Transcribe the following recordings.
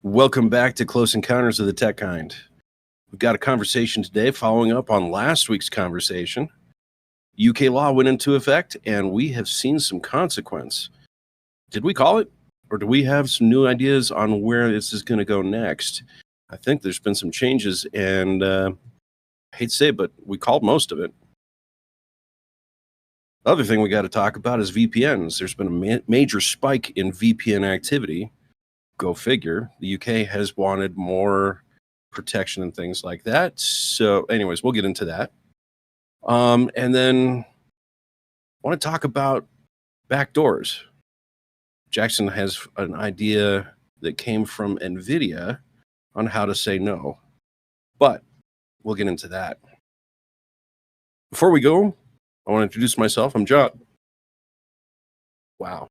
Welcome back to Close Encounters of the Tech Kind. We've got a conversation today following up on last week's conversation. UK law went into effect, and we have seen some consequence. Did we call it? Or do we have some new ideas on where this is going to go next? I think there's been some changes, and I hate to say it, but we called most of it. Other thing we got to talk about is VPNs. There's been a major spike in VPN activity. Go figure. The UK has wanted more protection and things like that. So anyways, we'll get into that. And then I want to talk about backdoors. Jackson has an idea that came from Nvidia on how to say no, but we'll get into that. Before we go, I want to introduce myself. I'm John. Wow.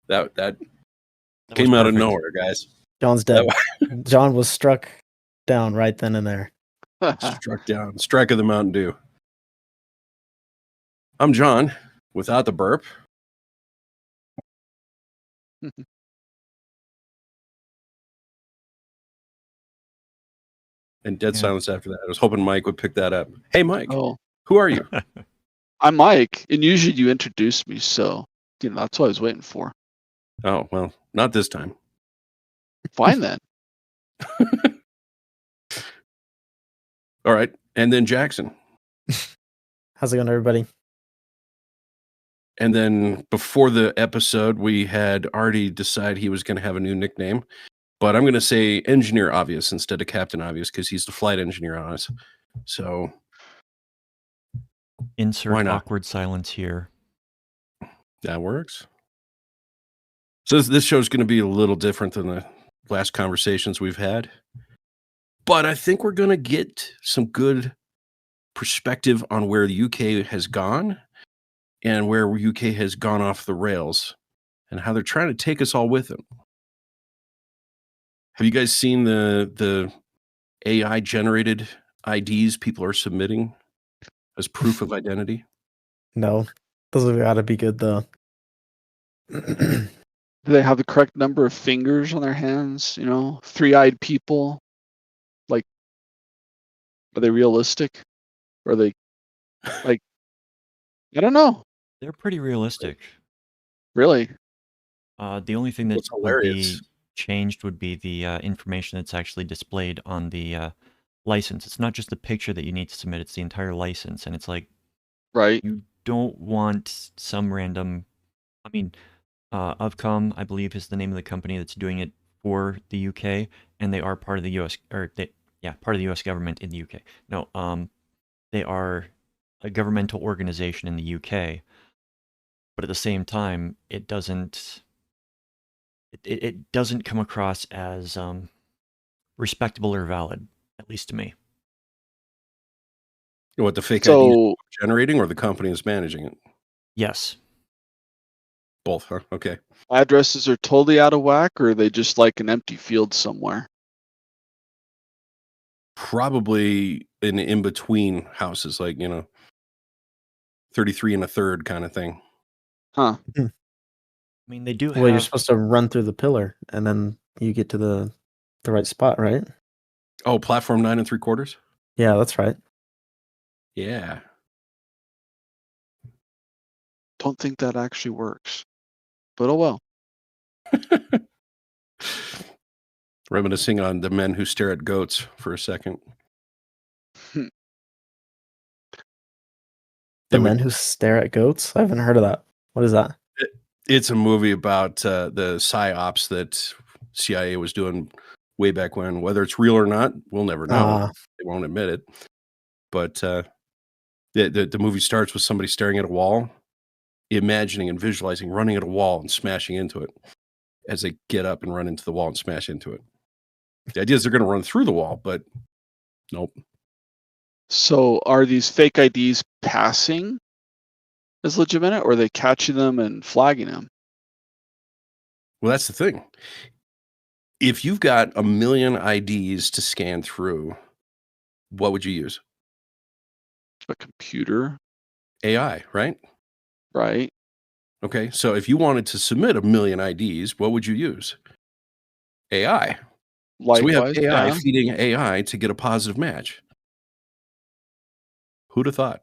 That came out of nowhere, guys. John's dead. John was struck down right then and there. Struck down. Strike of the Mountain Dew. I'm John, without the burp. And dead silence after that. I was hoping Mike would pick that up. Hey, Mike. Oh. Who are you? I'm Mike, and usually you introduce me, so that's what I was waiting for. Oh, well, not this time. Fine then. All right. And then Jackson. How's it going, everybody? And then before the episode, we had already decided he was going to have a new nickname. But I'm going to say Engineer Obvious instead of Captain Obvious because he's the flight engineer on us. So insert awkward silence here. That works. So this show is going to be a little different than the last conversations we've had. But I think we're going to get some good perspective on where the UK has gone and where UK has gone off the rails and how they're trying to take us all with them. Have you guys seen the AI generated IDs people are submitting as proof of identity? No, those have got to be good though. Do they have the correct number of fingers on their hands? Three-eyed people. Like, are they realistic? Or are they like? I don't know. They're pretty realistic. Really? The only thing that would be changed would be the information that's actually displayed on the license. It's not just the picture that you need to submit, it's the entire license. And it's like, right, you don't want some random, Ofcom, I believe, is the name of the company that's doing it for the UK, and they are part of the US, part of the US government in the UK. No, they are a governmental organization in the UK, but at the same time, it doesn't come across as respectable or valid, at least to me. What, the fake ID is generating or the company is managing it? Yes. Both, huh? Okay. Addresses are totally out of whack, or are they just like an empty field somewhere? Probably in between houses, like 33 and a third kind of thing. Huh. They do have... Well, you're supposed to run through the pillar, and then you get to the right spot, right? Oh, platform 9 3/4? Yeah, that's right. Yeah. Don't think that actually works. But oh well. Reminiscing on the men who stare at goats for a second. The men who stare at goats? I haven't heard of that. What is that? It's a movie about the psyops that CIA was doing way back when. Whether it's real or not, we'll never know. They won't admit it. But the movie starts with somebody staring at a wall, imagining and visualizing running at a wall and smashing into it as they get up and run into the wall and smash into it. The idea is they're going to run through the wall, but nope. So are these fake IDs passing as legitimate, or are they catching them and flagging them? Well, that's the thing. If you've got 1 million IDs to scan through, what would you use? A computer. AI, right? Right. Okay, so if you wanted to submit 1 million IDs, what would you use? AI. So we have Likewise, AI yeah. feeding AI to get a positive match. Who'd have thought?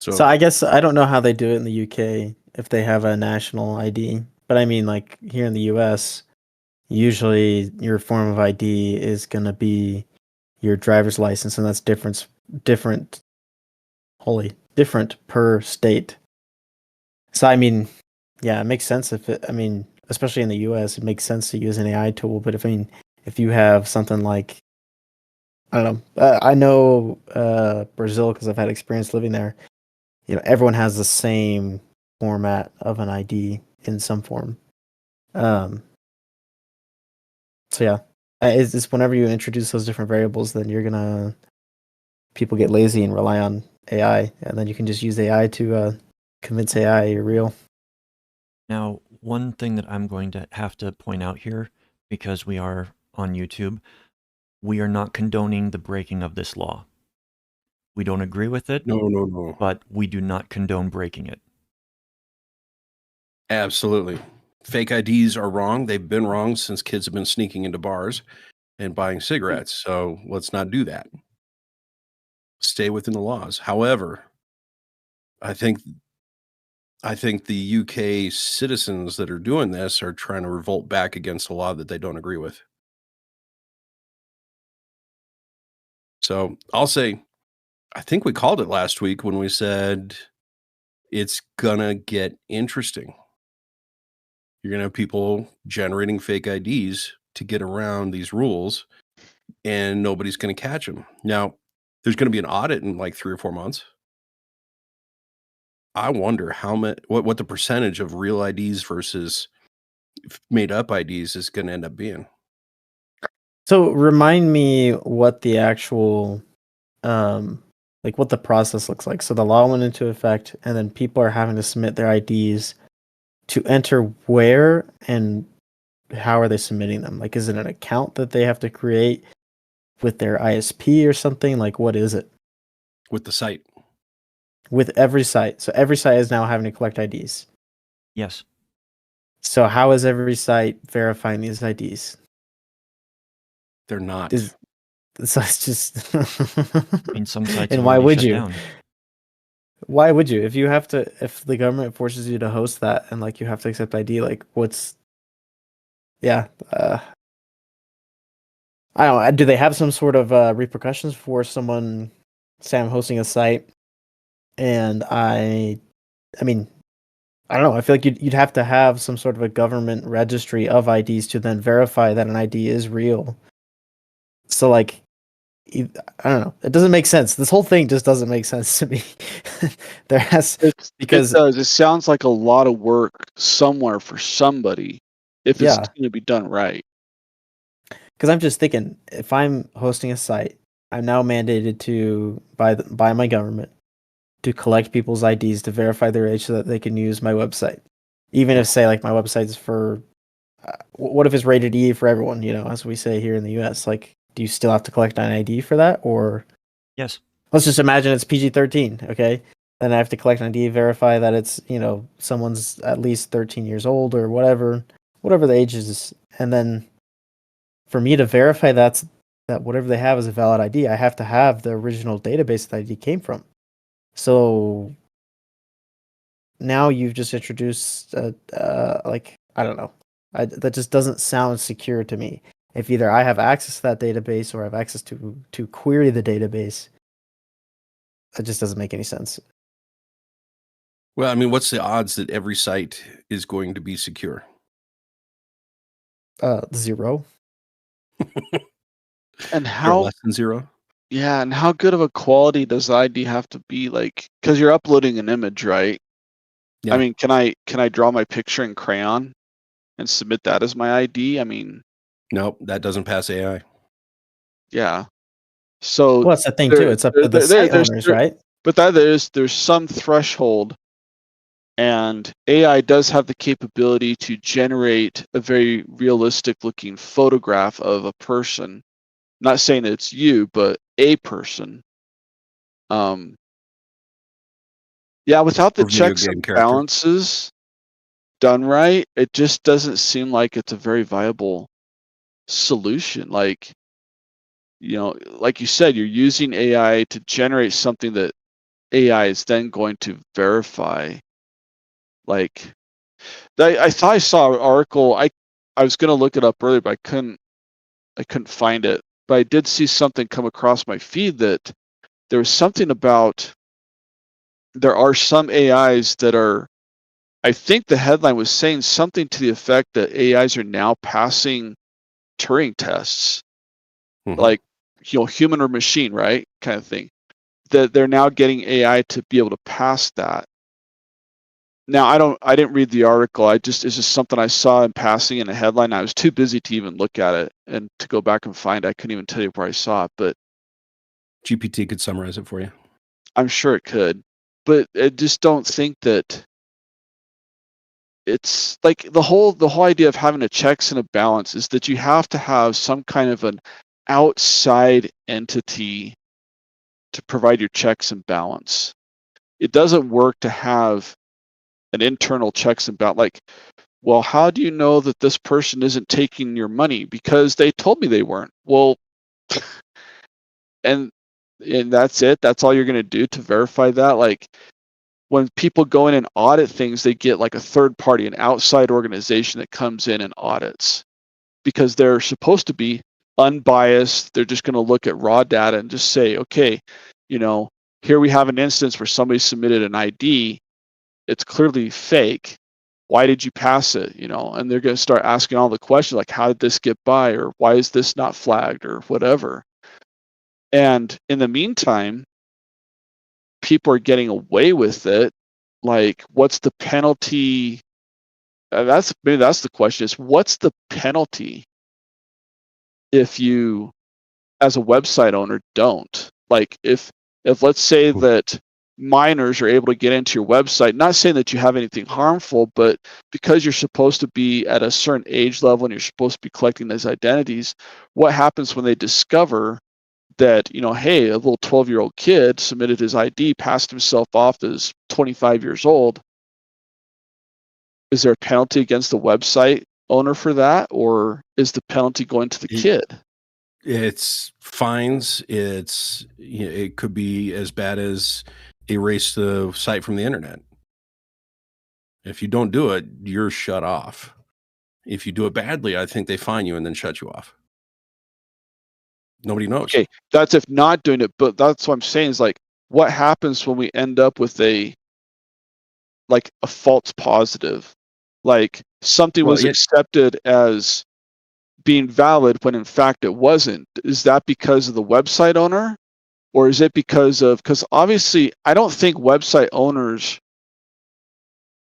So So I guess I don't know how they do it in the UK if they have a national ID, but I mean, like here in the US, usually your form of ID is gonna be your driver's license, and that's different, different per state. So I mean, yeah, it makes sense I mean, especially in the US, it makes sense to use an AI tool. But if you have something like, I don't know, I know Brazil because I've had experience living there. Everyone has the same format of an ID in some form. Um, so yeah, it's whenever you introduce those different variables, then people get lazy and rely on AI, and then you can just use AI to convince AI you're real. Now, one thing that I'm going to have to point out here, because we are on YouTube, we are not condoning the breaking of this law. We don't agree with it, no. but we do not condone breaking it. Absolutely. Fake IDs are wrong. They've been wrong since kids have been sneaking into bars and buying cigarettes. So let's not do that. Stay within the laws. However, I think the UK citizens that are doing this are trying to revolt back against a law that they don't agree with. So I'll say, I think we called it last week when we said it's gonna get interesting. You're gonna have people generating fake IDs to get around these rules, and nobody's gonna catch them. Now, there's gonna be an audit in like 3 or 4 months. I wonder what the percentage of real IDs versus made up IDs is gonna end up being. So remind me what the actual like what the process looks like. So the law went into effect, and then people are having to submit their IDs to enter where, and how are they submitting them? Like, is it an account that they have to create with their ISP or something? Like, what is it? With the site. With every site. So every site is now having to collect IDs. Yes. So how is every site verifying these IDs? They're not. So it's just In some sites and have why already would shut you? down. Why would you? If the government forces you to host that and like you have to accept ID, like yeah, I don't know. Do they have some sort of repercussions for someone, say I'm hosting a site and I mean, I don't know. I feel like you'd have to have some sort of a government registry of IDs to then verify that an ID is real. So like, I don't know. It doesn't make sense. This whole thing just doesn't make sense to me. It Because does. It sounds like a lot of work somewhere for somebody if it's yeah, going to be done right. because I'm just thinking, if I'm hosting a site, I'm now mandated to by my government to collect people's IDs to verify their age so that they can use my website. Even if, say, like my website's for, what if it's rated E for everyone? As we say here in the U.S. Like, do you still have to collect an ID for that, or Yes. let's just imagine it's PG-13, okay? Then I have to collect an ID, verify that it's someone's at least 13 years old or whatever the age is, and then for me to verify that whatever they have is a valid ID, I have to have the original database that ID came from. So now you've just introduced, like, I don't know, that just doesn't sound secure to me. If either I have access to that database or I have access to query the database, it just doesn't make any sense. Well, I mean, what's the odds that every site is going to be secure? 0. And Or how, less than 0? yeah, and how good of a quality does the ID have to be? Like, because you're uploading an image, right? Yeah. I mean, can I draw my picture in crayon and submit that as my ID? I mean, Nope, that doesn't pass AI. yeah. So Well, that's the thing too. there, It's up to there, the there, site there's, owners, there, right? but that there's some threshold, and AI does have the capability to generate a very realistic looking photograph of a person. Not saying that it's you, but a person. Yeah, without the Or video checks game and character. balances, done right, it just doesn't seem like it's a very viable solution. Like, like you said, you're using AI to generate something that AI is then going to verify. Like, I thought I saw an article. I was gonna look it up earlier, but I couldn't find it. But I did see something come across my feed that there was something about there are some AIs that are. I think the headline was saying something to the effect that AIs are now passing Turing tests, Mhm. like human or machine, right, kind of thing. That they're now getting AI to be able to pass that. Now I didn't read the article. It's just something I saw in passing in a headline. I was too busy to even look at it and to go back and find it. I couldn't even tell you where I saw it, but GPT could summarize it for you. I'm sure it could. But I just don't think that it's like the whole idea of having a checks and a balance is that you have to have some kind of an outside entity to provide your checks and balance. It doesn't work to have an internal checks and balance. Like, well, how do you know that this person isn't taking your money? Because they told me they weren't. Well, and that's it. That's all you're going to do to verify that. Like, when people go in and audit things, they get like a third party, an outside organization that comes in and audits because they're supposed to be unbiased. They're just going to look at raw data and just say, okay, here we have an instance where somebody submitted an ID. It's clearly fake. Why did you pass it? And they're going to start asking all the questions like, how did this get by? Or why is this not flagged or whatever? And in the meantime, people are getting away with it. Like, what's the penalty? That's the question: is what's the penalty if you, as a website owner, don't? Like, if let's say that minors are able to get into your website, not saying that you have anything harmful, but because you're supposed to be at a certain age level and you're supposed to be collecting those identities, what happens when they discover that, hey, a little 12-year-old kid submitted his ID, passed himself off as 25 years old? Is there a penalty against the website owner for that, or is the penalty going to the kid? It's fines. It could be as bad as erase the site from the internet. If you don't do it, you're shut off. If you do it badly, I think they fine you and then shut you off. Nobody knows. Okay, that's if not doing it, but that's what I'm saying is like, what happens when we end up with a false positive? Like something was accepted as being valid when in fact it wasn't. Is that because of the website owner? Or is it because obviously I don't think website owners,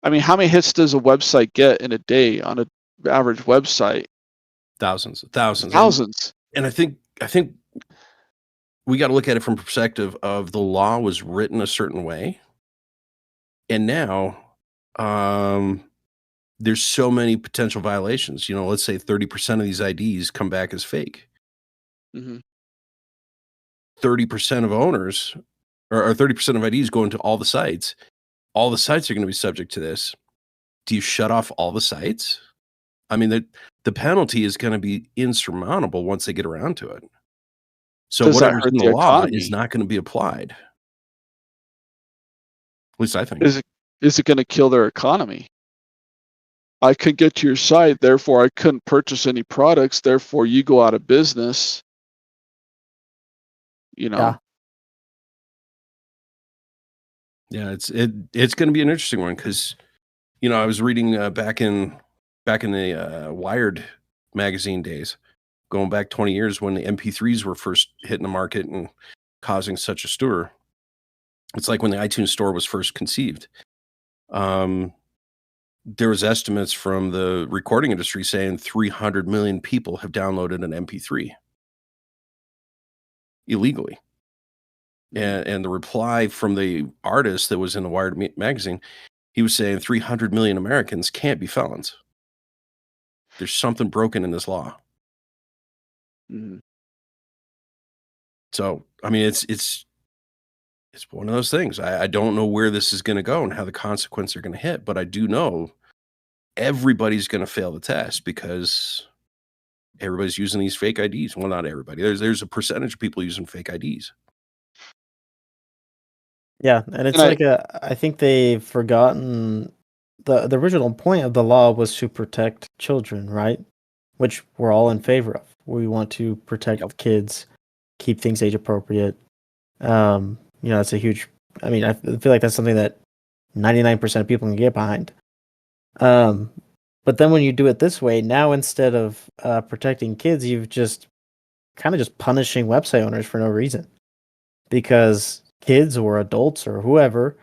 I mean, how many hits does a website get in a day on an average website? Thousands. And I think we got to look at it from perspective of the law was written a certain way. And now there's so many potential violations. Let's say 30% of these IDs come back as fake. Mm-hmm. 30% of owners or 30% of IDs go into all the sites. All the sites are going to be subject to this. Do you shut off all the sites? I mean, the penalty is going to be insurmountable once they get around to it. So whatever's in the law is not going to be applied. At least I think. Is it going to kill their economy? I could get to your site, therefore I couldn't purchase any products, therefore you go out of business. Yeah. Yeah, it's going to be an interesting one because, I was reading back in the Wired magazine days, going back 20 years when the MP3s were first hitting the market and causing such a stir. It's like when the iTunes store was first conceived. There was estimates from the recording industry saying 300 million people have downloaded an MP3 illegally. And the reply from the artist that was in the Wired magazine, he was saying 300 million Americans can't be felons. There's something broken in this law. Mm-hmm. So, I mean, it's one of those things. I don't know where this is going to go and how the consequences are going to hit, but I do know everybody's going to fail the test because everybody's using these fake IDs. Well, not everybody. There's a percentage of people using fake IDs. Yeah, and it's And I think they've forgotten the original point of the law was to protect children, right? Which we're all in favor of. We want to protect Yep. kids, keep things age appropriate. It's a huge. I mean, I feel like that's something that 99% of people can get behind. But then when you do it this way, now instead of protecting kids, you've just kind of just punishing website owners for no reason, because kids or adults or whoever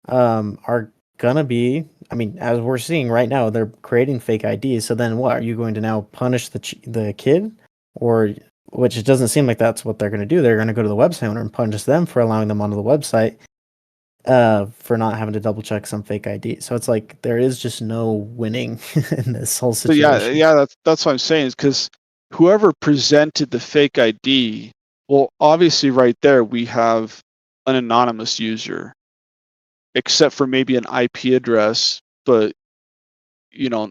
are gonna be. I mean, as we're seeing right now, they're creating fake IDs. So then, what are you going to now punish the kid, or which it doesn't seem like that's what they're going to do. They're going to go to the website owner and punish them for allowing them onto the website, for not having to double check some fake ID. So it's like there is just no winning in this whole so situation. that's what I'm saying, is because whoever presented the fake ID, well, obviously right there we have an anonymous user, except for maybe an IP address, but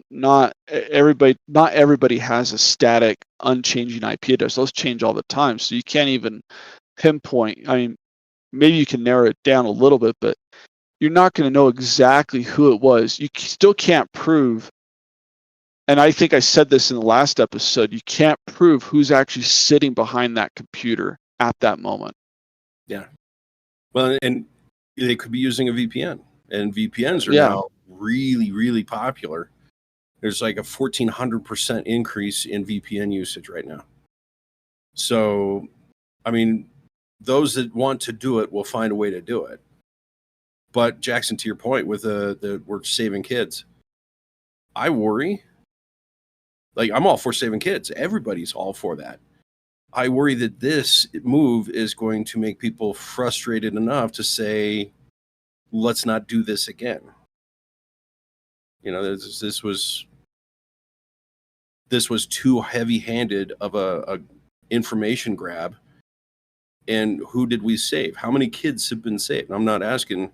not everybody has a static, unchanging IP address. Those change all the time, so you can't even pinpoint. I mean, maybe you can narrow it down a little bit, but you're not going to know exactly who it was. You still can't prove, and I think I said this in the last episode, you can't prove who's actually sitting behind that computer at that moment. Yeah. Well, and they could be using a VPN, and VPNs are Yeah. now really, really popular. There's like a 1,400% increase in VPN usage right now. So, I mean, those that want to do it will find a way to do it. But Jackson, to your point with the we're saving kids, I worry. Like, I'm all for saving kids. Everybody's all for that. I worry that this move is going to make people frustrated enough to say, let's not do this again. This was too heavy-handed of a information grab. And who did we save? How many kids have been saved? And I'm not asking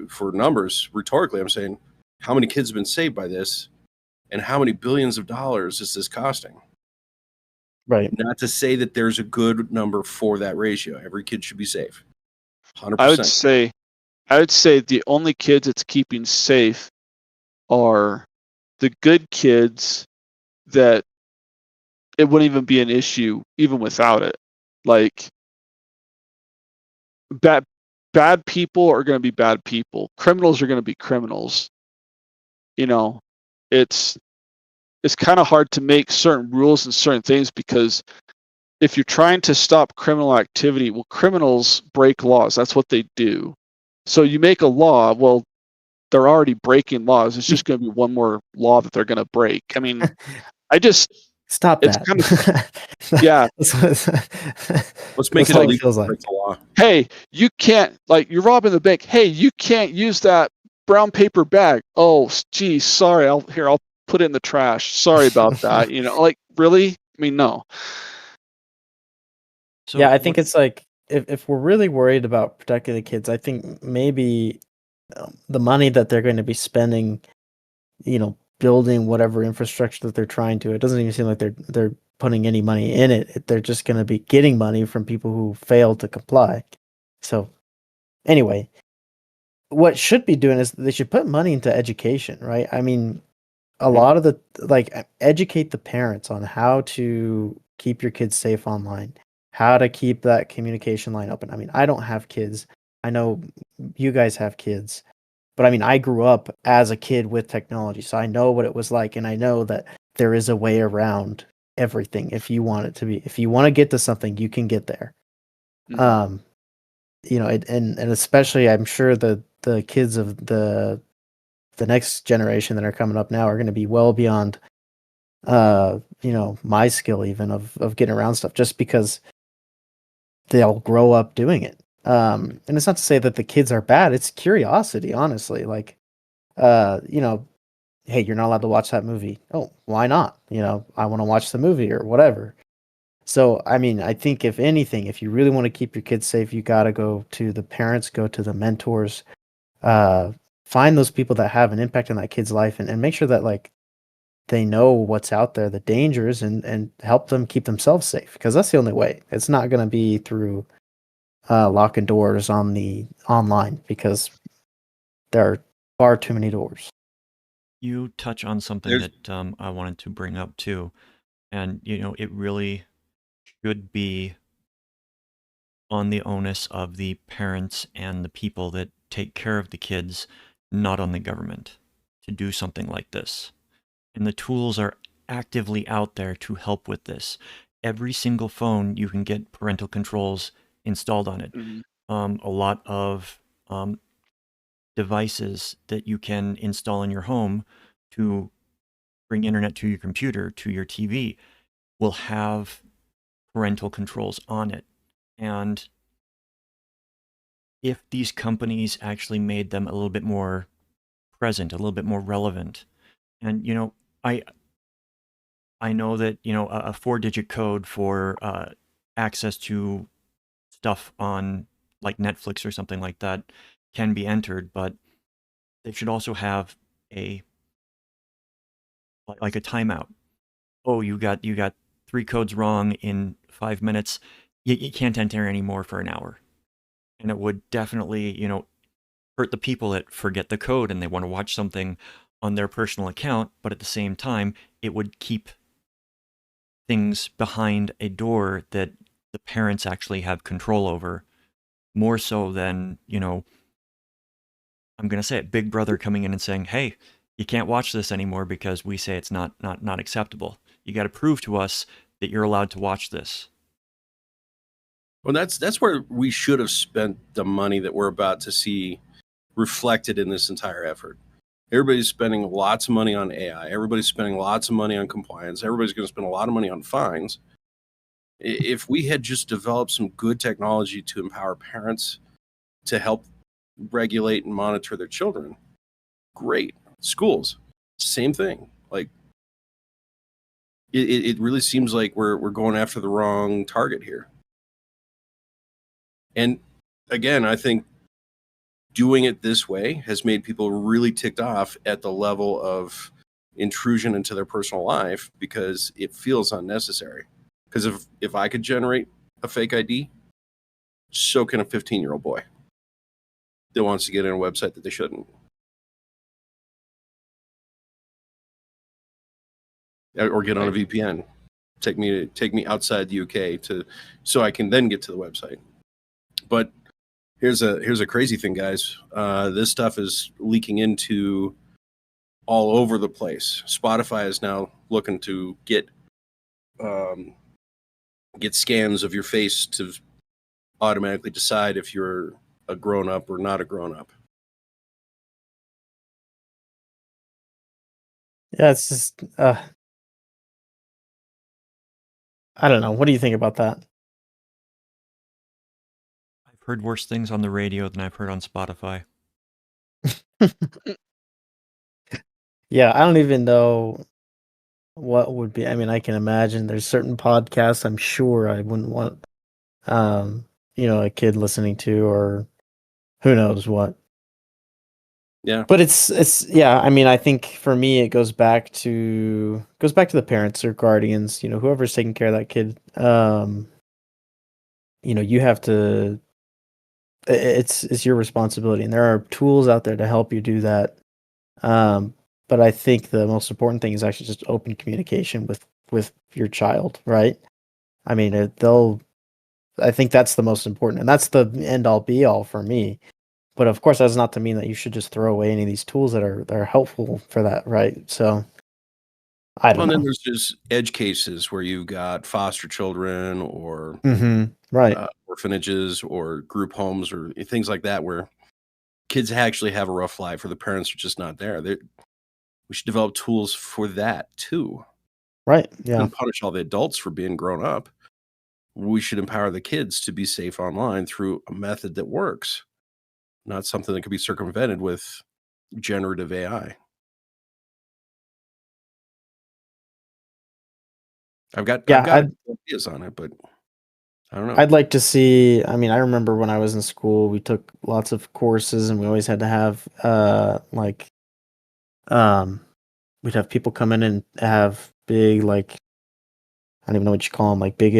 for numbers rhetorically. I'm saying, how many kids have been saved by this, and how many billions of dollars is this costing? Right. Not to say that there's a good number for that ratio. Every kid should be safe. 100%. I would say the only kids it's keeping safe are the good kids that it wouldn't even be an issue even without it. Like, bad people are going to be bad people. Criminals are going to be criminals. It's kind of hard to make certain rules and certain things, because if you're trying to stop criminal activity, well, criminals break laws. That's what they do. So you make a law, well, they're already breaking laws. It's just going to be one more law that they're going to break. I mean, Stop it's that. kind of, yeah. Let's make it what it illegal feels to like. break the law. Hey, you can't, like, you're robbing the bank. Hey, you can't use that brown paper bag. Oh, geez, sorry. I'll put it in the trash. Sorry about that. Like, really? I mean, no. So Yeah, I think it's like if we're really worried about protecting the kids, I think maybe the money that they're going to be spending, building whatever infrastructure that they're trying to, it doesn't even seem like they're putting any money in it. They're just going to be getting money from people who fail to comply. So anyway, what should be doing is they should put money into education, right? I mean, a lot of educate the parents on how to keep your kids safe online, how to keep that communication line open. I mean, I don't have kids. I know you guys have kids, but I mean, I grew up as a kid with technology, so I know what it was like, and I know that there is a way around everything. If you want it to be, if you want to get to something, you can get there. Mhm. And especially, I'm sure the kids of the next generation that are coming up now are going to be well beyond my skill even of getting around stuff, just because they'll grow up doing it. And it's not to say that the kids are bad, it's curiosity, honestly. Like, hey, you're not allowed to watch that movie. Oh, why not? I want to watch the movie or whatever. So, I mean, I think if anything, if you really want to keep your kids safe, you got to go to the parents, go to the mentors, find those people that have an impact on that kid's life and make sure that like they know what's out there, the dangers, and help them keep themselves safe, because that's the only way. It's not going to be through locking doors on the online, because there are far too many doors. You touch on something There's- that I wanted to bring up too, and it really should be on the onus of the parents and the people that take care of the kids, not on the government, to do something like this. And the tools are actively out there to help with this. Every single phone, you can get parental controls installed on it. Mhm. A lot of devices that you can install in your home to bring internet to your computer, to your TV, will have parental controls on it. And if these companies actually made them a little bit more present, a little bit more relevant, and I know that a 4-digit code for access to stuff on like Netflix or something like that can be entered, but they should also have a like a timeout. Oh, you got 3 codes wrong in 5 minutes. You can't enter anymore for an hour. And it would definitely, hurt the people that forget the code and they want to watch something on their personal account, but at the same time, it would keep things behind a door that the parents actually have control over, more so than, I'm going to say it, Big Brother coming in and saying, "Hey, you can't watch this anymore because we say it's not acceptable. You got to prove to us that you're allowed to watch this." Well, that's where we should have spent the money that we're about to see reflected in this entire effort. Everybody's spending lots of money on AI. Everybody's spending lots of money on compliance. Everybody's going to spend a lot of money on fines. If we had just developed some good technology to empower parents to help regulate and monitor their children, great. Schools, same thing. Like it really seems like we're going after the wrong target here. And again, I think doing it this way has made people really ticked off at the level of intrusion into their personal life, because it feels unnecessary. Because if I could generate a fake ID, so can a 15-year-old boy that wants to get in a website that they shouldn't. Or get on a VPN. Take me outside the UK so I can then get to the website. But here's a crazy thing, guys. This stuff is leaking into all over the place. Spotify is now looking to get scans of your face to automatically decide if you're a grown up or not a grown up. Yeah, it's just I don't know. What do you think about that? I've heard worse things on the radio than I've heard on Spotify. Yeah, I don't even know what would be. I mean, I can imagine there's certain podcasts I'm sure I wouldn't want a kid listening to, or who knows what. Yeah. But it's yeah, I mean, I think for me it goes back to the parents or guardians, whoever's taking care of that kid. You have to it's your responsibility, and there are tools out there to help you do that. But I think the most important thing is actually just open communication with your child, right? I mean, I think that's the most important, and that's the end all be all for me. But of course, that's not to mean that you should just throw away any of these tools that are helpful for that, right? So I don't And then know. there's just edge cases where you've got foster children or Right. orphanages or group homes or things like that, where kids actually have a rough life or the parents are just not there. We should develop tools for that too. Right. Yeah. And punish all the adults for being grown up. We should empower the kids to be safe online through a method that works, not something that could be circumvented with generative AI. I've got Yeah. ideas on it, but I don't know. I'd like to see. I mean, I remember when I was in school, we took lots of courses, and we always had to have um, we'd have people come in and have big I don't even know what you call them, like big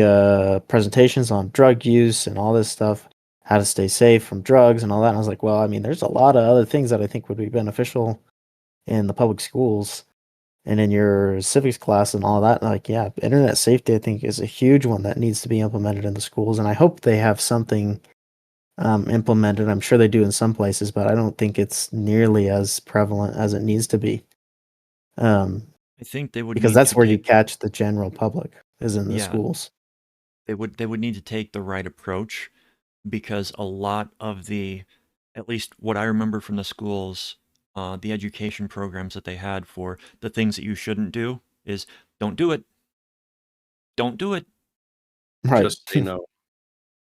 presentations on drug use and all this stuff, how to stay safe from drugs and all that. And I was like, well, I mean, there's a lot of other things that I think would be beneficial in the public schools and in your civics class and all that. Like, yeah, internet safety, I think, is a huge one that needs to be implemented in the schools. And I hope they have something implemented. I'm sure they do in some places, but I don't think it's nearly as prevalent as it needs to be. I think they would Because need that's to where you take, catch the general public, is in the yeah, schools. they would need to take the right approach, because a lot of the, at least what I remember from the schools, the education programs that they had for the things that you shouldn't do is don't do it. Don't do it. Right. Just say no.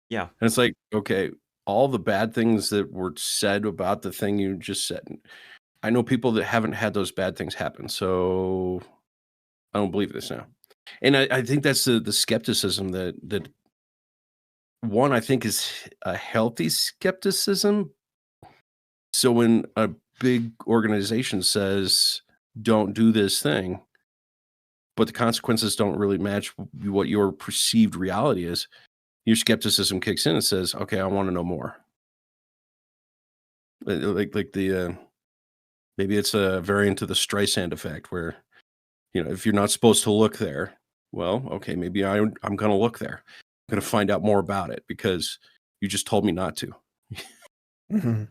Yeah. And it's like, okay, all the bad things that were said about the thing you just said. I know people that haven't had those bad things happen, so I don't believe this now. And I think that's the skepticism that one, I think, is a healthy skepticism. So when a big organization says, don't do this thing, but the consequences don't really match what your perceived reality is, your skepticism kicks in and says, okay, I want to know more. Like the maybe it's a variant of the Streisand effect where, if you're not supposed to look there, well, okay, maybe I'm going to look there. I'm going to find out more about it because you just told me not to. Mhm.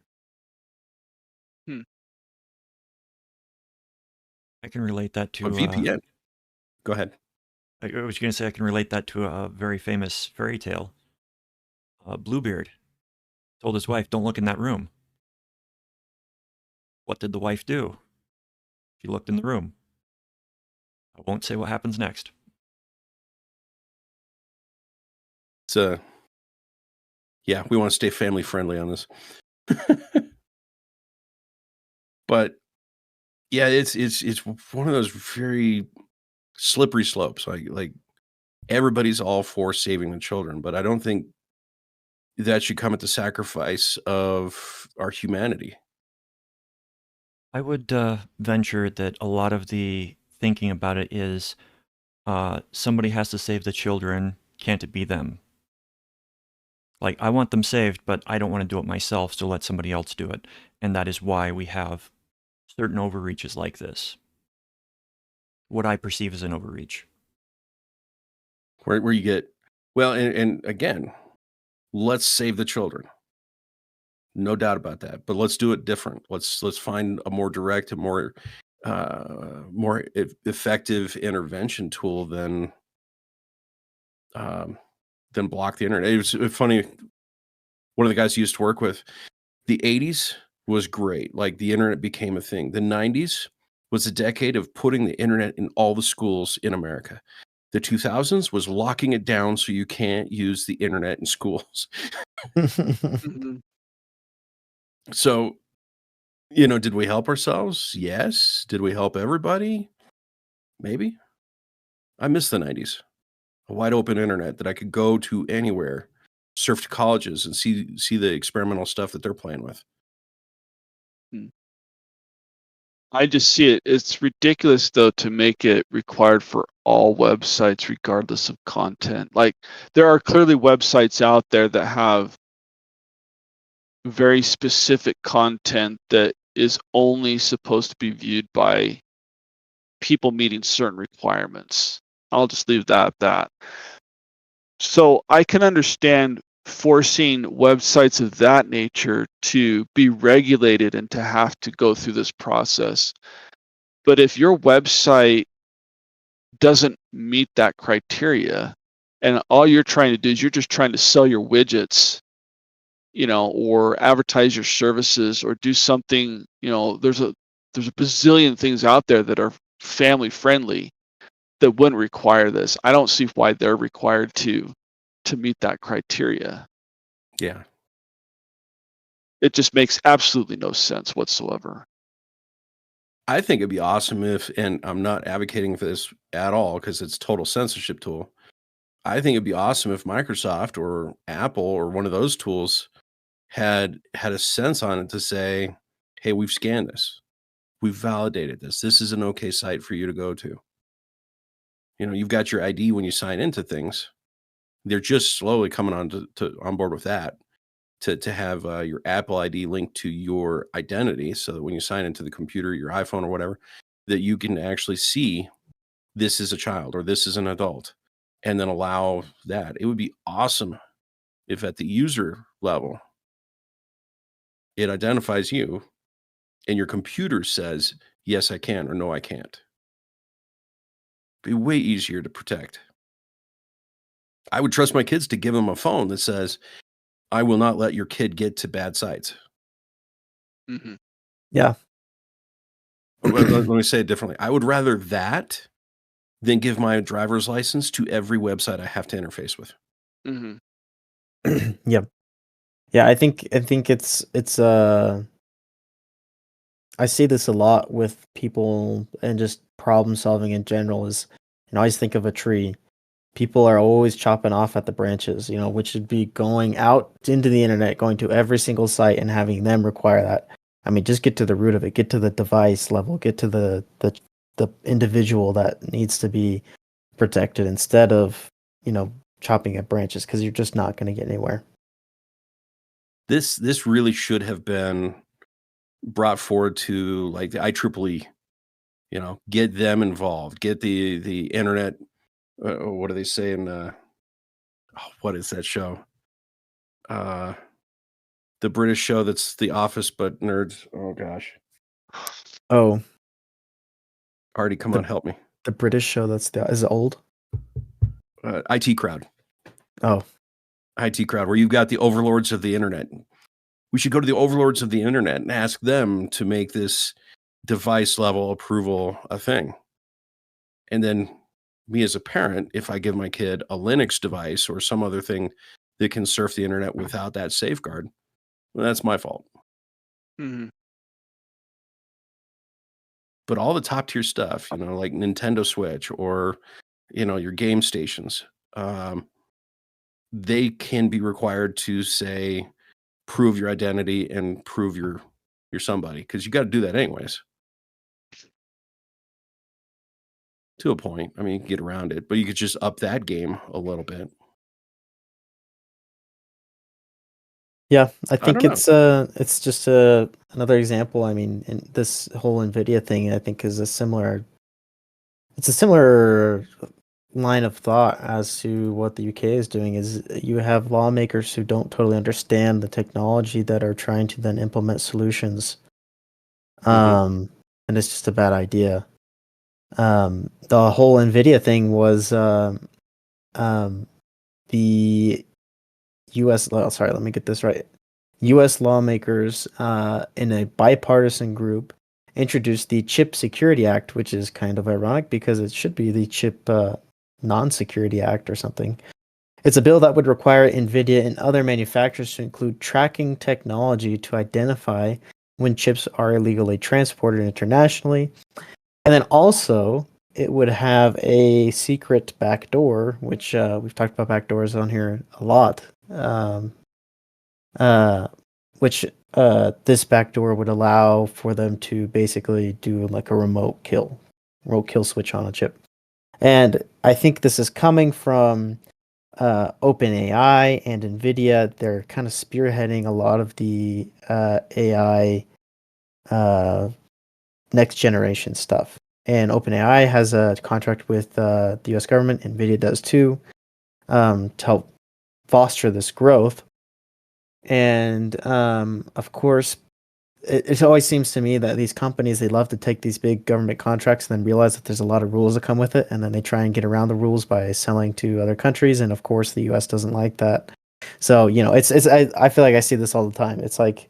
I can relate that But to, VPN, go ahead. I was going to say I can relate that to a very famous fairy tale. Bluebeard told his wife, don't look in that room. What did the wife do? She looked in the room. I won't say what happens next. It's yeah, we want to stay family friendly on this. But yeah, it's one of those very slippery slopes. Like everybody's all for saving the children, but I don't think that should come at the sacrifice of our humanity. I would venture that a lot of the thinking about it is somebody has to save the children. Can't it be them? Like, I want them saved, but I don't want to do it myself, so let somebody else do it. And that is why we have certain overreaches like this. What I perceive as an overreach. Where you get, well, and again, let's save the children. No doubt about that. But let's do it different. Let's find a more direct and more effective intervention tool than block the internet. It was funny. One of the guys I used to work with, the 80s was great. Like the internet became a thing. The 90s was a decade of putting the internet in all the schools in America. The 2000s was locking it down so you can't use the internet in schools. Mhm. So, did we help ourselves? Yes. Did we help everybody? Maybe. I miss the 90s. A wide open internet that I could go to anywhere, surf to colleges and see the experimental stuff that they're playing with. I just see it. It's ridiculous, though, to make it required for all websites, regardless of content. Like, there are clearly websites out there that have very specific content that is only supposed to be viewed by people meeting certain requirements. I'll just leave that at that. So I can understand forcing websites of that nature to be regulated and to have to go through this process. But if your website doesn't meet that criteria and all you're trying to do is you're just trying to sell your widgets, or advertise your services or do something, there's a bazillion things out there that are family friendly that wouldn't require this. I don't see why they're required to meet that criteria. Yeah. It just makes absolutely no sense whatsoever. I think it'd be awesome if, and I'm not advocating for this at all because it's total censorship tool. I think it'd be awesome if Microsoft or Apple or one of those tools had a sense on it to say, hey, we've scanned this. We've validated this. This is an okay site for you to go to. You've got your ID when you sign into things. They're just slowly coming on board with that to have your Apple ID linked to your identity, so that when you sign into the computer, your iPhone or whatever, that you can actually see this is a child or this is an adult, and then allow that. It would be awesome if at the user level, it identifies you and your computer says, yes, I can, or no, I can't. Be way easier to protect. I would trust my kids to give them a phone that says, I will not let your kid get to bad sites. Mm-hmm. Yeah. Let me say it differently. I would rather that than give my driver's license to every website I have to interface with. Mm-hmm. Yep. Yeah, I think it's I see this a lot with people and just problem solving in general is, I always think of a tree. People are always chopping off at the branches, which should be going out into the internet, going to every single site and having them require that. I mean, just get to the root of it, get to the device level, get to the individual that needs to be protected instead of, chopping at branches, because you're just not going to get anywhere. This really should have been brought forward to like the IEEE, get them involved, get the internet. What do they say in what is that show? The British show that's The Office, but nerds. Oh gosh. Oh, Artie, come on, help me. the British show is it old? IT Crowd. Oh, IT Crowd, where you've got the overlords of the internet. We should go to the overlords of the internet and ask them to make this device level approval a thing. And then me as a parent, if I give my kid a Linux device or some other thing that can surf the internet without that safeguard, well, that's my fault. Mm-hmm. But all the top tier stuff, like Nintendo Switch or, your game stations, they can be required to say, prove your identity and prove you're somebody, because you got to do that anyways. To a point. I mean, you can get around it, but you could just up that game a little bit. yeah, I think don't know. it's just another example. I mean, in this whole Nvidia thing, I think is a similar line of thought as to what the UK is doing. Is you have lawmakers who don't totally understand the technology that are trying to then implement solutions. And it's just a bad idea. The whole Nvidia thing was the U.S. Sorry, let me get this right. U.S. lawmakers in a bipartisan group introduced the Chip Security Act, which is kind of ironic because it should be the Chip Non-Security Act or something. It's a bill that would require Nvidia and other manufacturers to include tracking technology to identify when chips are illegally transported internationally. And then also, it would have a secret backdoor, which we've talked about backdoors on here a lot. Which this backdoor would allow for them to basically do like a remote kill switch on a chip. And I think this is coming from OpenAI and Nvidia. They're kind of spearheading a lot of the AI next generation stuff. And OpenAI has a contract with the US government. Nvidia does too, to help foster this growth. And of course, it always seems to me that these companies, they love to take these big government contracts and then realize that there's a lot of rules that come with it, and then they try and get around the rules by selling to other countries. And of course, the US doesn't like that. So I feel like I see this all the time. It's like,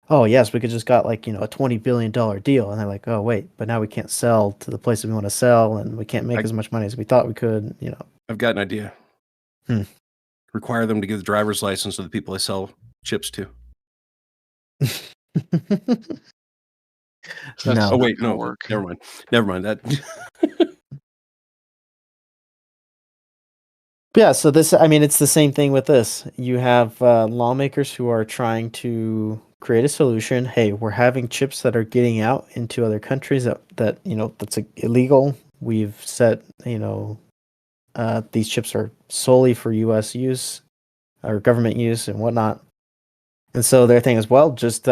oh yes, we could just got like a $20 billion deal, and they're like, oh wait, but now we can't sell to the places we want to sell, and we can't make as much money as we thought we could. I've got an idea. Require them to give the driver's license to the people they sell chips to. No. Oh wait, no. Work. Never mind. That. Yeah, so this, I mean, it's the same thing with this. You have lawmakers who are trying to create a solution. Hey, we're having chips that are getting out into other countries that that's illegal. We've set, these chips are solely for U.S. use or government use and whatnot. And so their thing is, well, just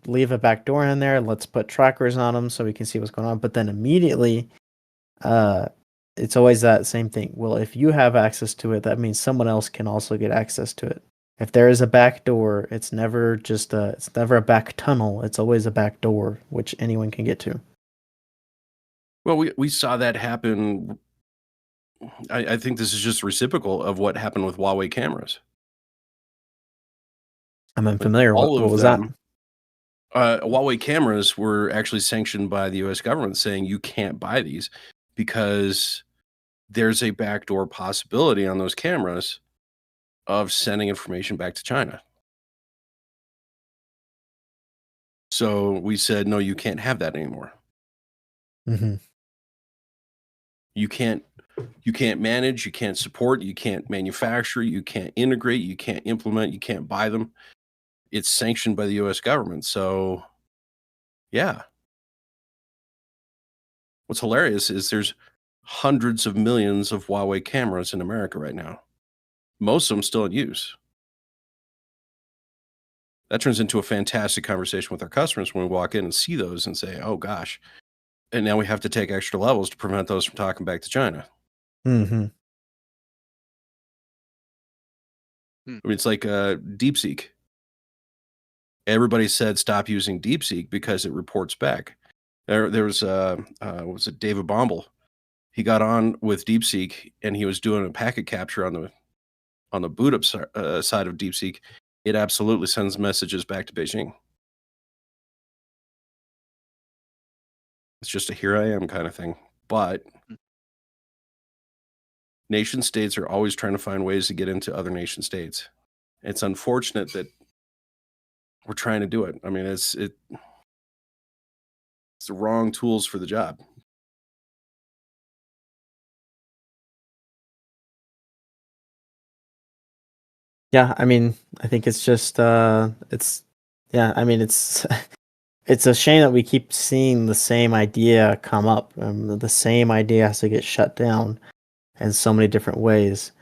leave a back door in there. Let's put trackers on them so we can see what's going on. But then immediately, it's always that same thing. Well, if you have access to it, that means someone else can also get access to it. If there is a back door, it's never a back tunnel. It's always a back door, which anyone can get to. Well, we saw that happen. I think this is just reciprocal of what happened with Huawei cameras. I'm unfamiliar. What was that? Huawei cameras were actually sanctioned by the U.S. government, saying you can't buy these because there's a backdoor possibility on those cameras of sending information back to China. So we said, no, you can't have that anymore. Mm-hmm. You can't manage, you can't support, you can't manufacture, you can't integrate, you can't implement, you can't buy them. It's sanctioned by the U.S. government. So, yeah. What's hilarious is there's hundreds of millions of Huawei cameras in America right now. Most of them still in use. That turns into a fantastic conversation with our customers when we walk in and see those and say, oh gosh. And now we have to take extra levels to prevent those from talking back to China. Mm-hmm. I mean, it's like DeepSeek. Everybody said stop using DeepSeek because it reports back. There was what was it, David Bombal? He got on with DeepSeek and he was doing a packet capture on the boot up side of DeepSeek. It absolutely sends messages back to Beijing. It's just a here I am kind of thing. But nation states are always trying to find ways to get into other nation states. It's unfortunate that we're trying to do it. I mean, it's the wrong tools for the job. Yeah, I mean, I think it's just I mean, it's it's a shame that we keep seeing the same idea come up. The same idea has to get shut down in so many different ways.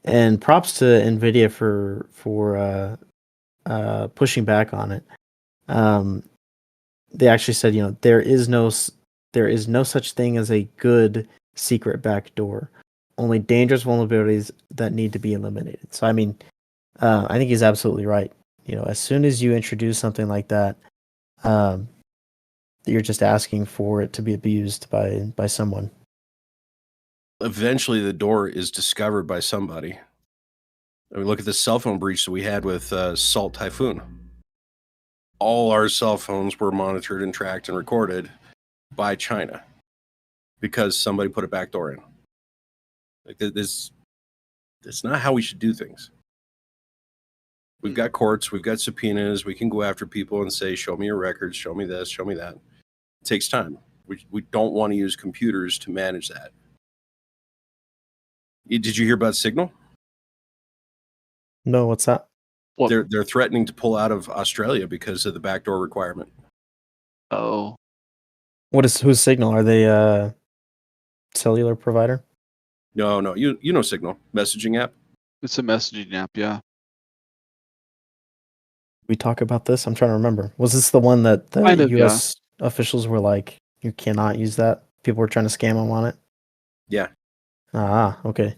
And props to Nvidia for pushing back on it. They actually said, there is no such thing as a good secret backdoor. Only dangerous vulnerabilities that need to be eliminated. So I mean, I think he's absolutely right. As soon as you introduce something like that, you're just asking for it to be abused by someone. Eventually, the door is discovered by somebody. I mean, look at the cell phone breach that we had with Salt Typhoon. All our cell phones were monitored and tracked and recorded by China because somebody put a backdoor in. Like this, that's not how we should do things. We've got courts, we've got subpoenas, we can go after people and say, show me your records, show me this, show me that. It takes time. We don't want to use computers to manage that. Did you hear about Signal? No, what's that? What? They're threatening to pull out of Australia because of the backdoor requirement. Oh, Who's Signal? Are they a cellular provider? No, you know Signal, messaging app. it's a messaging app. Yeah. We talk about this? I'm trying to remember. Was this the one that the Kind of, U.S. officials were like, you cannot use that? People were trying to scam them on it? Yeah. Ah, okay.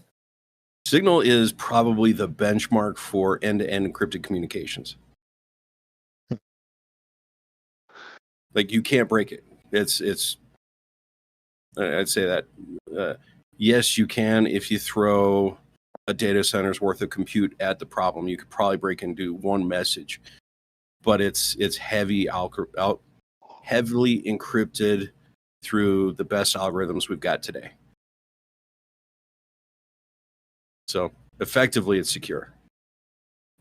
Signal is probably the benchmark for end-to-end encrypted communications. Like you can't break it. It's. I'd say that. Yes, you can if you throw a data center's worth of compute at the problem. You could probably break into one message, but it's heavily encrypted through the best algorithms we've got today. So effectively, it's secure.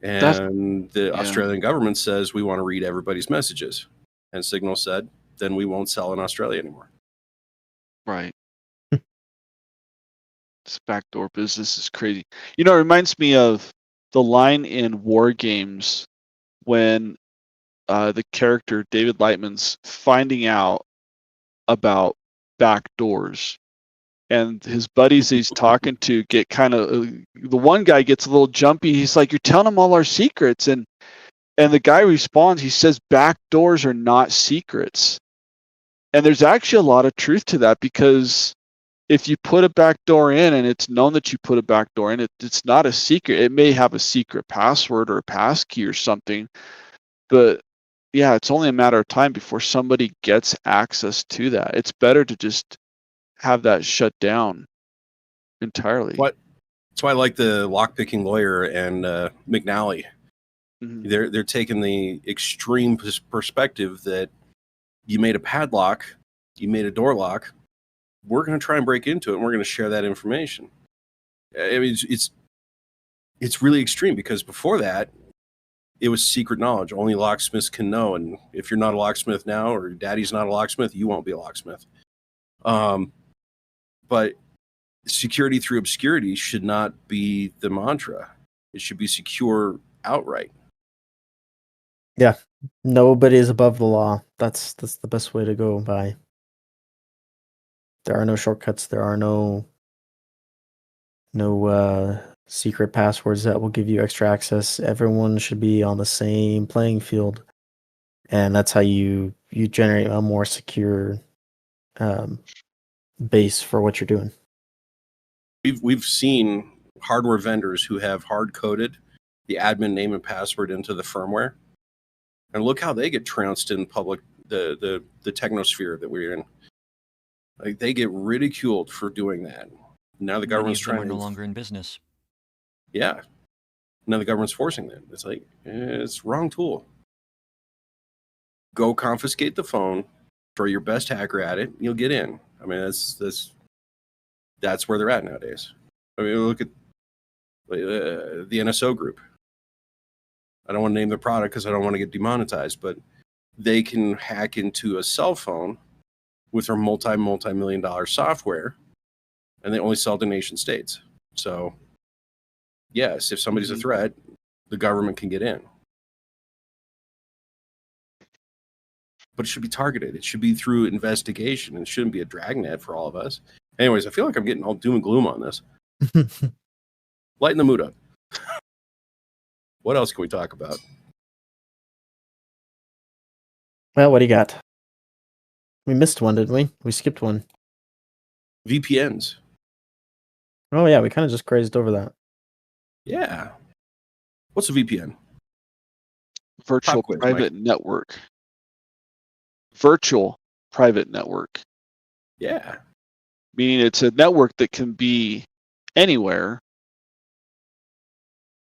And the Australian government says we want to read everybody's messages. And Signal said, then we won't sell in Australia anymore. Right. This backdoor business is crazy. You know, it reminds me of the line in War Games when the character David Lightman's finding out about backdoors, and his buddies he's talking to get kind of the one guy gets a little jumpy. He's like, "You're telling him all our secrets," and the guy responds. He says, "Backdoors are not secrets." And there's actually a lot of truth to that, because if you put a backdoor in and it's known that you put a backdoor in, it's not a secret. It may have a secret password or a passkey or something, but yeah, it's only a matter of time before somebody gets access to that. It's better to just have that shut down entirely. That's why I like the lockpicking lawyer and McNally. Mhm. They're taking the extreme perspective that you made a padlock, you made a door lock. We're going to try and break into it, and we're going to share that information. I mean, it's really extreme, because before that, it was secret knowledge. Only locksmiths can know, and if you're not a locksmith now, or your daddy's not a locksmith, you won't be a locksmith. But security through obscurity should not be the mantra. It should be secure outright. Yeah, nobody is above the law. That's the best way to go by. There are no shortcuts. There are no secret passwords that will give you extra access. Everyone should be on the same playing field, and that's how you generate a more secure base for what you're doing. We've seen hardware vendors who have hard coded the admin name and password into the firmware, and look how they get trounced in public, the technosphere that we're in. Like, they get ridiculed for doing that. Now the government's Many of them trying are to no longer in business. Yeah. Now the government's forcing that. It's like, it's wrong tool. Go confiscate the phone, throw your best hacker at it, you'll get in. I mean, that's where they're at nowadays. I mean, look at the NSO group. I don't want to name the product because I don't want to get demonetized, but they can hack into a cell phone with their multi-million-dollar software, and they only sell to nation states. So, yes, if somebody's a threat, the government can get in. But it should be targeted. It should be through investigation. It shouldn't be a dragnet for all of us. Anyways, I feel like I'm getting all doom and gloom on this. Lighten the mood up. What else can we talk about? Well, what do you got? We missed one, didn't we? We skipped one. VPNs. Oh yeah, we kind of just grazed over that. Yeah. What's a VPN? Virtual quiz, private network. Virtual private network. Yeah. Meaning it's a network that can be anywhere,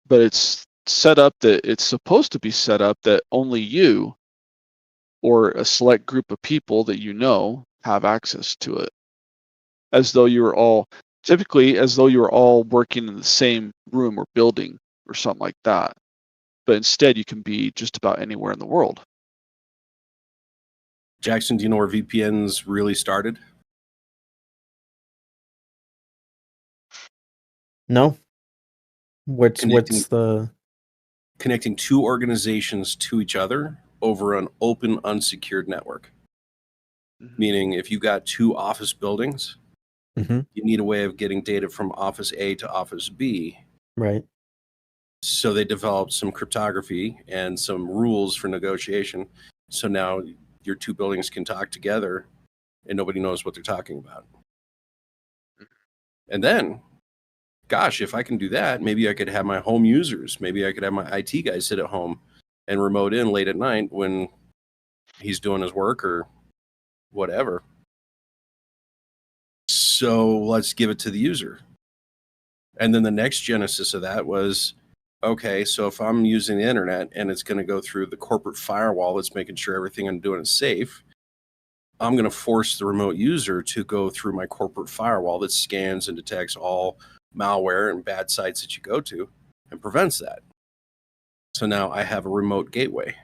but it's set up that it's supposed to be set up that only you or a select group of people that you know have access to it. As though you were all working in the same room or building or something like that. But instead you can be just about anywhere in the world. Jackson, do you know where VPNs really started? No. What's the connecting two organizations to each other over an open, unsecured network? Mm-hmm. Meaning, if you got two office buildings, you need a way of getting data from office A to office B. Right. So they developed some cryptography and some rules for negotiation. So now your two buildings can talk together and nobody knows what they're talking about. And then, gosh, if I can do that, maybe I could have my home users, maybe I could have my IT guy sit at home and remote in late at night when he's doing his work or whatever. So let's give it to the user. And then the next genesis of that was, okay, so if I'm using the internet and it's going to go through the corporate firewall that's making sure everything I'm doing is safe, I'm going to force the remote user to go through my corporate firewall that scans and detects all malware and bad sites that you go to and prevents that. So now I have a remote gateway.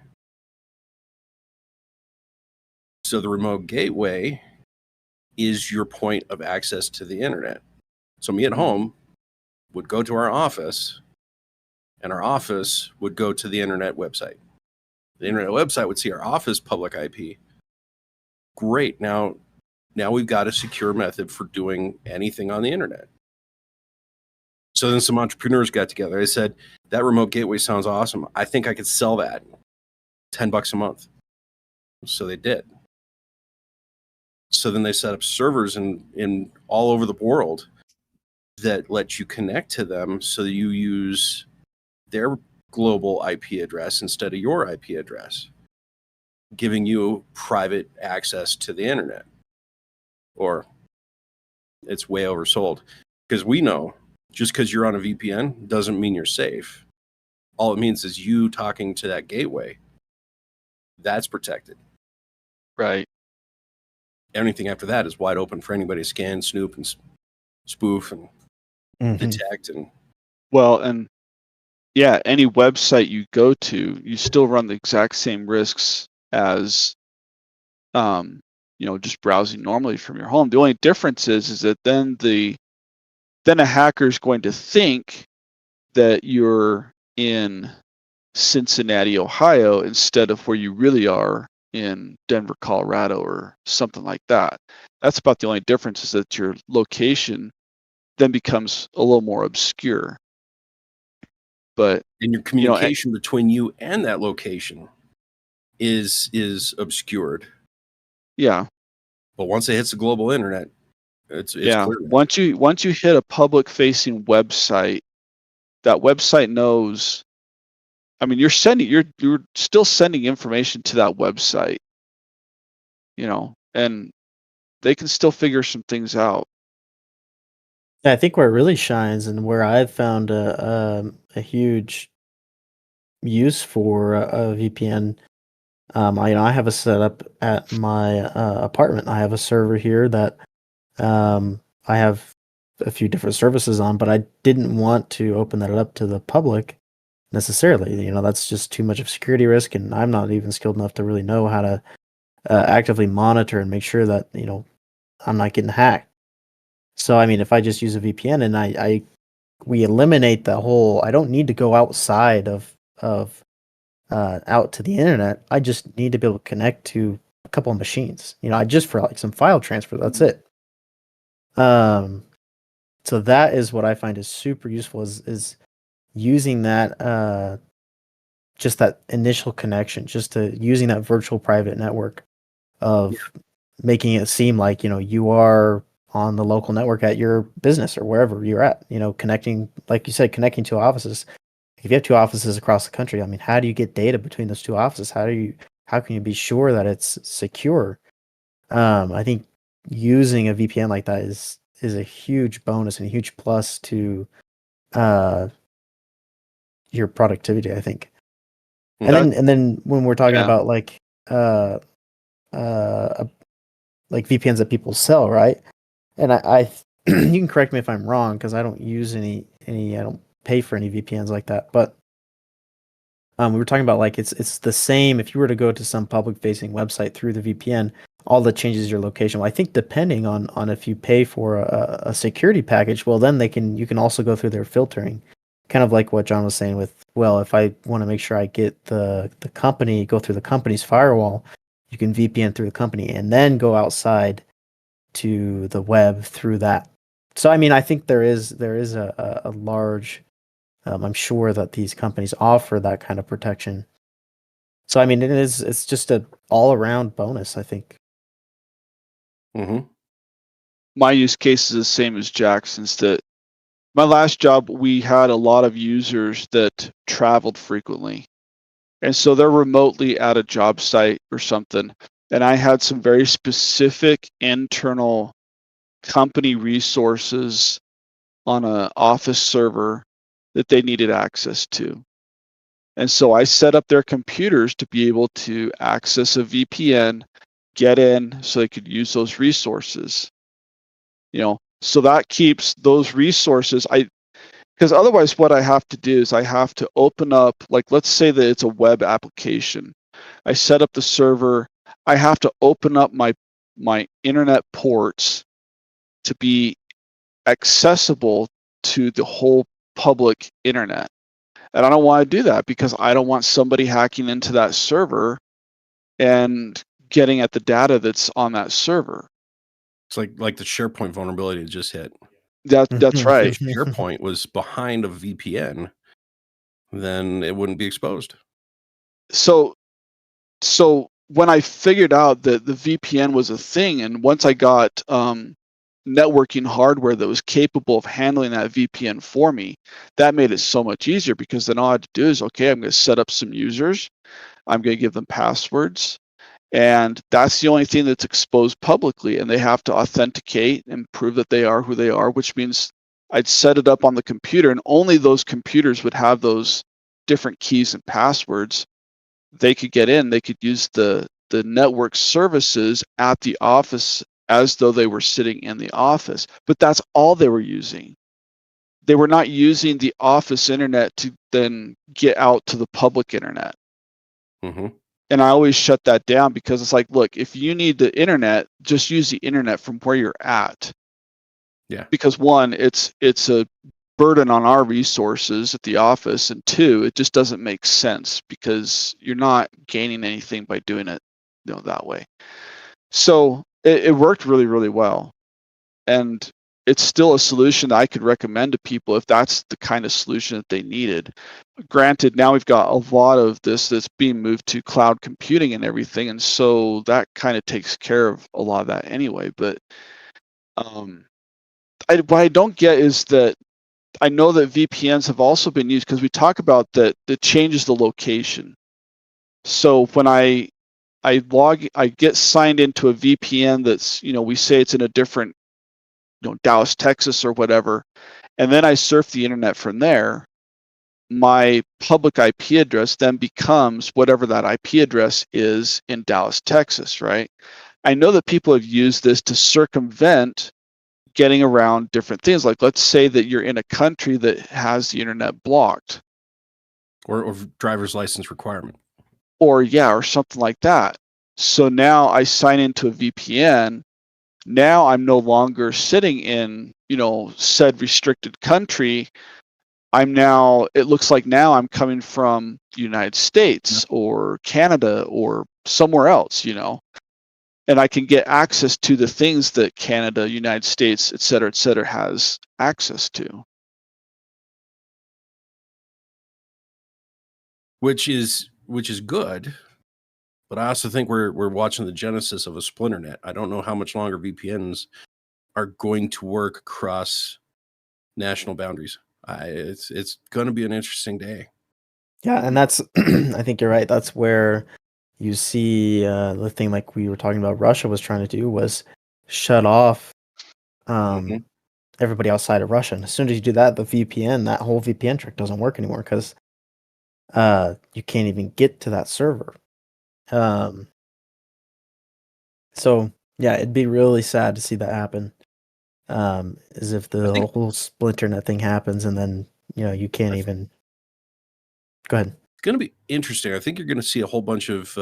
So the remote gateway is your point of access to the internet. So me at home would go to our office, and our office would go to the internet website. The internet website would see our office public IP. Great. Now we've got a secure method for doing anything on the internet. So then some entrepreneurs got together. They said, that remote gateway sounds awesome. I think I could sell that $10 a month. So they did. So then they set up servers in all over the world that let you connect to them, so that you use their global IP address instead of your IP address, giving you private access to the internet. Or it's way oversold, because we know just because you're on a VPN doesn't mean you're safe. All it means is you talking to that gateway. That's protected. Right. Anything after that is wide open for anybody to scan, snoop, and spoof and detect. And Well, and yeah, any website you go to, you still run the exact same risks as just browsing normally from your home. The only difference is that then a hacker is going to think that you're in Cincinnati, Ohio, instead of where you really are in Denver, Colorado, or something like that. That's about the only difference, is that your location then becomes a little more obscure. But and your communication between you and that location is obscured. Yeah. But once it hits the global internet, it's yeah. clear. Once you hit a public facing website, that website knows. I mean, you're still sending information to that website, and they can still figure some things out. Yeah, I think where it really shines, and where I've found a huge use for a VPN. I have a setup at my apartment. I have a server here that I have a few different services on, but I didn't want to open that up to the public necessarily. That's just too much of security risk, and I'm not even skilled enough to really know how to actively monitor and make sure that I'm not getting hacked. So I mean, if I just use a VPN and we eliminate the whole, I don't need to go outside of out to the internet. I just need to be able to connect to a couple of machines. I just for like some file transfer. That's it. So that is what I find is super useful, is using that just that initial connection, just to using that virtual private network of making it seem like you are on the local network at your business or wherever you're at. Connecting, like you said, connecting to offices. If you have two offices across the country, I mean, how do you get data between those two offices? How can you be sure that it's secure? I think using a VPN like that is a huge bonus and a huge plus to your productivity, I think. And then when we're talking about like VPNs that people sell, right? And I you can correct me if I'm wrong, because I don't use any I don't pay for any VPNs like that, but we were talking about like it's the same if you were to go to some public facing website through the VPN, all that changes your location. Well, I think depending on if you pay for a security package, well then you can also go through their filtering, kind of like what John was saying with, well, if I want to make sure I get the company, go through the company's firewall, you can VPN through the company and then go outside to the web through that. So I mean, I think there is a large, I'm sure that these companies offer that kind of protection. So I mean, it's just a all around bonus, I think. Mm-hmm. My use case is the same as Jackson's. That my last job, we had a lot of users that traveled frequently, and so they're remotely at a job site or something, and I had some very specific internal company resources on an office server that they needed access to. And so I set up their computers to be able to access a VPN, get in so they could use those resources. So that keeps those resources. Because otherwise what I have to do is I have to open up, like let's say that it's a web application. I set up the server. I have to open up my internet ports to be accessible to the whole public internet. And I don't want to do that because I don't want somebody hacking into that server and getting at the data that's on that server. It's like the SharePoint vulnerability that just hit. That's right. If SharePoint was behind a VPN, then it wouldn't be exposed. So when I figured out that the VPN was a thing, and once I got networking hardware that was capable of handling that VPN for me, that made it so much easier, because then all I had to do is, okay, I'm going to set up some users, I'm going to give them passwords, and that's the only thing that's exposed publicly, and they have to authenticate and prove that they are who they are, which means I'd set it up on the computer, and only those computers would have those different keys and passwords. They could get in, they could use the network services at the office as though they were sitting in the office, but that's all they were using. They were not using the office internet to then get out to the public internet. Mm-hmm. And I always shut that down, because it's like, look, if you need the internet, just use the internet from where you're at. Yeah. Because one, it's a burden on our resources at the office, and two, it just doesn't make sense because you're not gaining anything by doing it, that way. So it worked really, really well, and it's still a solution that I could recommend to people if that's the kind of solution that they needed. Granted, now we've got a lot of this that's being moved to cloud computing and everything, and so that kind of takes care of a lot of that anyway. But what I don't get is that I know that VPNs have also been used, because we talk about that it changes the location. So when I get signed into a VPN that's, we say it's in a different, Dallas, Texas or whatever, and then I surf the internet from there, my public IP address then becomes whatever that IP address is in Dallas, Texas, right? I know that people have used this to circumvent getting around different things. Like, let's say that you're in a country that has the internet blocked, or driver's license requirement, or something like that. So now I sign into a VPN. Now I'm no longer sitting in, said restricted country. It looks like now I'm coming from the United States or Canada or somewhere else, and I can get access to the things that Canada, United States, et cetera, has access to. which is good. But I also think we're watching the genesis of a splinter net. I don't know how much longer VPNs are going to work across national boundaries. It's going to be an interesting day. Yeah, and that's I think you're right. That's where you see the thing like we were talking about Russia was trying to do was shut off everybody outside of Russia. And as soon as you do that, that whole VPN trick doesn't work anymore, because you can't even get to that server. So yeah, it'd be really sad to see that happen. As if the whole splinter net thing happens, and then you can't even. Go ahead. It's going to be interesting. I think you're going to see a whole bunch of.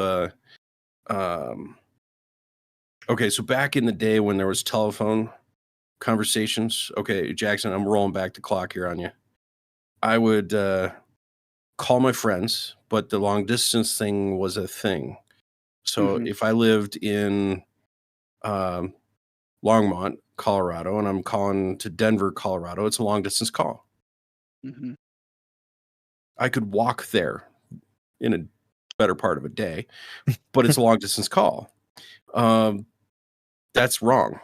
Okay, so back in the day when there was telephone conversations. Okay, Jackson, I'm rolling back the clock here on you. I would call my friends, but the long distance thing was a thing. So if I lived in Longmont, Colorado, and I'm calling to Denver, Colorado, it's a long distance call. Mm-hmm. I could walk there in a better part of a day, but it's a long distance call. That's wrong.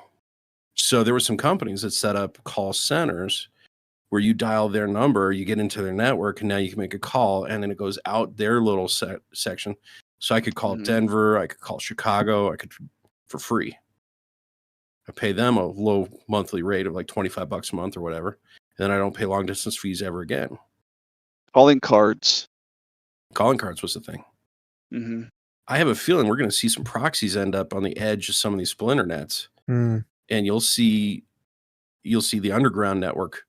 So there were some companies that set up call centers where you dial their number, you get into their network, and now you can make a call, and then it goes out their little section. So I could call Denver, I could call Chicago, I could for free. I pay them a low monthly rate of like $25 a month or whatever, and then I don't pay long distance fees ever again. Calling cards was the thing. Mm-hmm. I have a feeling we're going to see some proxies end up on the edge of some of these splinter nets, and you'll see the underground network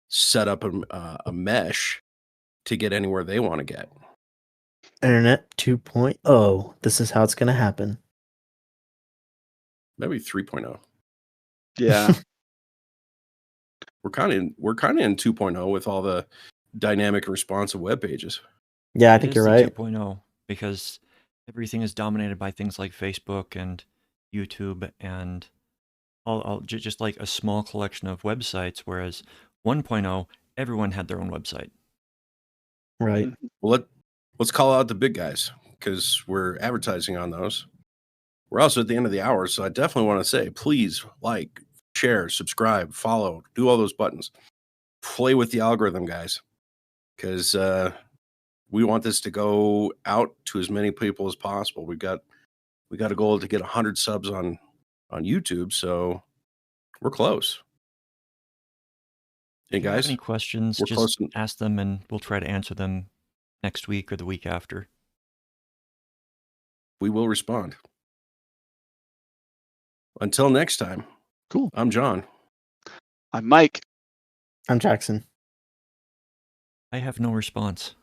set up a mesh to get anywhere they want to get. Internet 2.0. This is how it's going to happen. Maybe 3.0. Yeah. we're kind of in 2.0 with all the dynamic and responsive web pages. Yeah, I It think is you're the right. 2.0 because everything is dominated by things like Facebook and YouTube and just like a small collection of websites, whereas 1.0, everyone had their own website. Right. Well, let's call out the big guys because we're advertising on those. We're also at the end of the hour, so I definitely want to say, please like, share, subscribe, follow, do all those buttons. Play with the algorithm, guys, because we want this to go out to as many people as possible. We got a goal to get 100 subs on YouTube, so we're close. Hey If you have guys, any questions, we're just close. ask them and we'll try to answer them next week or the week after. We will respond. Until next time, Cool. I'm John. I'm Mike. I'm Jackson. I have no response.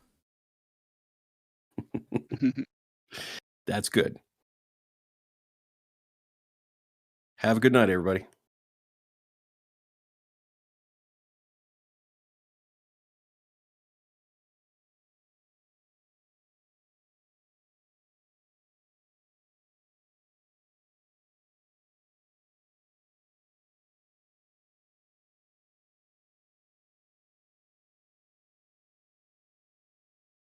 That's good. Have a good night, everybody.